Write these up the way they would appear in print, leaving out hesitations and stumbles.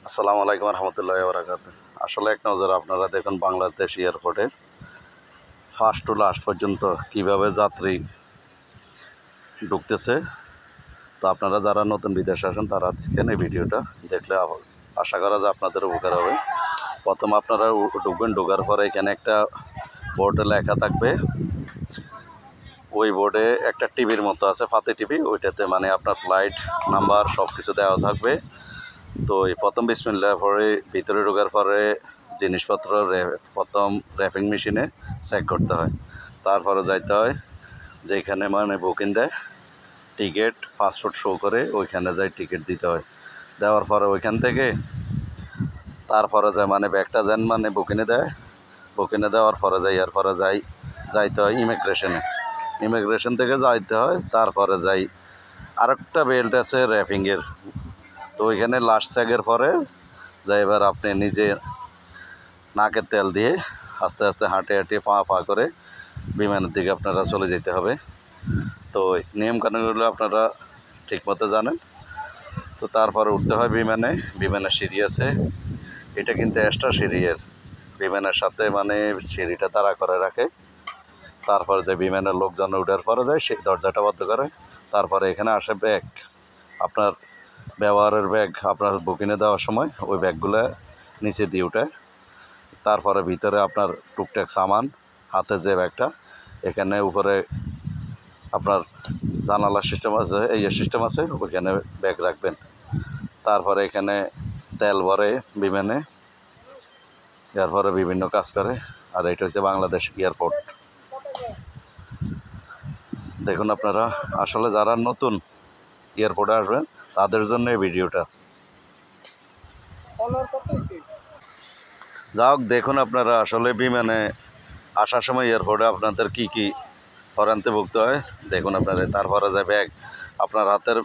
আসসালামু আলাইকুম রহমতুল্লাহি ওয়া বারাকাতুহু। আসলে এক নজরে আপনারা দেখুন বাংলাদেশ এয়ারপোর্টের ফার্স্ট টু লাস্ট পর্যন্ত কিভাবে যাত্রী ঢুকতেছে। তো আপনারা যারা নতুন বিদেশে আসেন তারা দেখেন এই ভিডিওটা, দেখলে আশা করা যায় আপনাদের উপকার হবে। প্রথম আপনারা ঢুকবেন, ঢোকার পরে এখানে একটা বোর্ডে লেখা থাকবে। ওই বোর্ডে একটা টিভির মতো আছে, ফাতে টিভি, ওইটাতে মানে আপনার ফ্লাইট নাম্বার সব কিছু দেওয়া থাকবে। তো এই প্রথম বিসমিল্লাহ পরে ভিতরে ঢোকার পরে জিনিসপত্র প্রথম র্যাপিং মেশিনে চেক করতে হয়। তারপরে যাইতে হয় যেখানে মানে বুকিং দেয়, টিকিট পাসপোর্ট শো করে ওইখানে যাই টিকিট দিতে হয়। দেওয়ার পরে ওইখান থেকে তারপরে যায় মানে ব্যাগটা যেন মানে বুকিংয়ে দেয়, বুকিংয়ে দেওয়ার পরে যাই এরপরে যাইতে হয় ইমিগ্রেশন থেকে যাইতে হয়। তারপরে যাই আরেকটা বেল্ট আছে র্যাপিংয়ের, তো ওইখানে লাস্ট চেকের পরে যাই এবার আপনি নিজে নাকের তেল দিয়ে আস্তে আস্তে হাঁটে হাঁটে পা করে বিমানের দিকে আপনারা চলে যেতে হবে। তো নিয়মকানুনগুলো আপনারা ঠিকমতো জানেন। তো তারপরে উঠতে হয় বিমানের সিঁড়ি আছে, এটা কিন্তু এক্সট্রা সিঁড়ির বিমানের সাথে মানে সিঁড়িটা তাড়া করে রাখে। তারপরে যে বিমানের লোকজন উঠার পরে যায় সেই দরজাটা বন্ধ করে। তারপরে এখানে আসে ব্যাগ, আপনার ব্যবহারের ব্যাগ, আপনার বুকিংয়ে দেওয়ার সময় ওই ব্যাগগুলো নিচে দিয়ে উঠে। তারপরে ভিতরে আপনার টুকটাক সামান, হাতে যে ব্যাগটা, এখানে উপরে আপনার জানালার সিস্টেম আছে, এই সিস্টেম আছে, ওইখানে ব্যাগ রাখবেন। তারপরে এখানে তেল ভরে বিমানে, এরপরে বিভিন্ন কাজ করে। আর এটা হচ্ছে বাংলাদেশ এয়ারপোর্ট। দেখুন আপনারা আসলে যারা নতুন এয়ারপোর্টে আসবেন তাদের জন্য এই ভিডিওটা। যা হোক, দেখুন আপনারা আসলে বিমানে আসার সময় এয়ারপোর্টে আপনাদের কি কি হরান্তে ভুগতে হয় দেখুন আপনারা। তারপরে যায় ব্যাগ, আপনার হাতের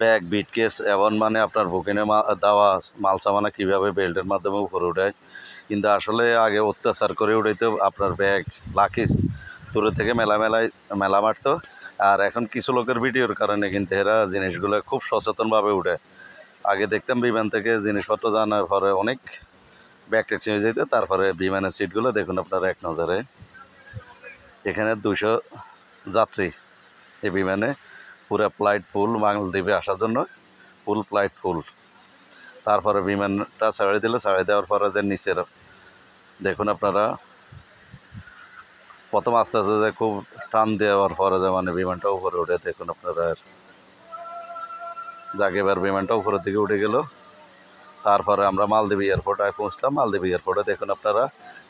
ব্যাগ, বিটকেস এবং মানে আপনার বুকিংয়ে দেওয়া মাল সামানা কীভাবে বেল্টের মাধ্যমে উপরে উঠায়। কিন্তু আসলে আগে অত্যাচার করে উঠাইতে আপনার ব্যাগ লাকিস দূরে থেকে মেলা মারতো। আর এখন কিছু লোকের ভিডিওর কারণে কিন্তু এরা জিনিসগুলো খুব সচেতনভাবে উঠে। আগে দেখতাম বিমান থেকে জিনিসপত্র জানার পরে অনেক ব্যাগ ট্যাক্সি হয়ে যেত। তারপরে বিমানের সিটগুলো দেখুন আপনারা এক নজরে, এখানে 200 যাত্রী এই বিমানে, পুরো ফ্লাইট ফুল, বাংলাদ্বীপে আসার জন্য ফুল ফ্লাইট ফুল। তারপরে বিমানটা ছাড়িয়ে দিল, ছাড়িয়ে দেওয়ার পরে যে নিচের দেখুন আপনারা, প্রথম আস্তে আস্তে যে খুব টান দেওয়ার পরে যে মানে বিমানটা উপরে উঠে দেখুন আপনারা, যাকে এবার বিমানটা উপরের দিকে উঠে গেল। তারপরে আমরা মালদ্বীপ এয়ারপোর্টে পৌঁছলাম। মালদ্বীপ এয়ারপোর্টে দেখুন আপনারা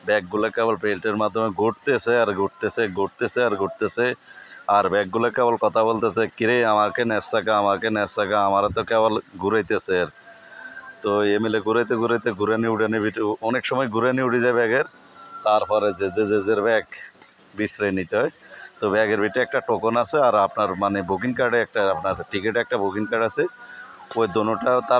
ব্যাগগুলো কেবল বেল্টের মাধ্যমে ঘুরতেছে আর ঘুরতেছে। আর ব্যাগগুলো কেবল কথা বলতেছে, কিরে আমাকে নেশাকা, আমার তো কেবল ঘুরাইতেছে। আর তো এমএলএ ঘুরানি উড়ানি অনেক সময় ঘুরানি উড়ে যায় ব্যাগের। তারপরে যে ব্যাগ বিশ্রয় নিতে হয়। তো ব্যাগের ভিতরে একটা টোকন আছে আর আপনার মানে বুকিং কার্ডে একটা, আপনার টিকিটে একটা বুকিং কার্ড আছে, ওই দোনোটা তার